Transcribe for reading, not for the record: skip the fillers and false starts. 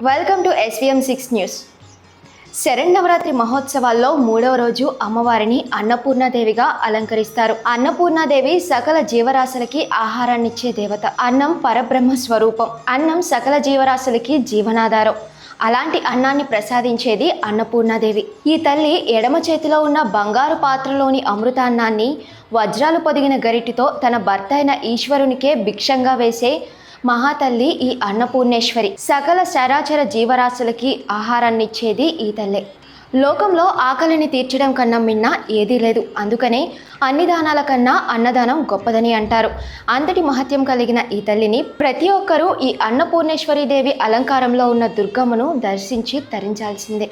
Welcome to SVM6 news. Sharannavaratri మహోత్సవాల్లో 3వ రోజు అమ్మవారిని అన్నపూర్ణాదేవిగా అలంకరిస్తారు. అన్నపూర్ణాదేవి సకల జీవరాశులకి ఆహారాన్నిచ్చే దేవత. అన్నం పరబ్రహ్మ స్వరూపం. అన్నం సకల జీవరాశులకి జీవనాధారం. అలాంటి అన్నాన్ని ప్రసాదించేది అన్నపూర్ణాదేవి. ఈ తల్లి ఎడమ చేతిలో ఉన్న బంగారు పాత్రలోని అమృతాన్నాన్ని వజ్రాలు పొదిగిన గరిటితో తన భర్త అయిన ఈశ్వరునికే భిక్షంగా వేసే మహాతల్లి ఈ అన్నపూర్ణేశ్వరి. సకల చరాచర జీవరాశులకి ఆహారాన్నిచ్చేది ఈ తల్లే. లోకంలో ఆకలిని తీర్చడం కన్నా మిన్న ఏదీ లేదు. అందుకనే అన్ని దానాల కన్నా అన్నదానం గొప్పదని అంటారు. అంతటి మహత్యం కలిగిన ఈ తల్లిని ప్రతి ఒక్కరూ ఈ అన్నపూర్ణేశ్వరి దేవి అలంకారంలో ఉన్న దుర్గమ్మను దర్శించి తరించాల్సిందే.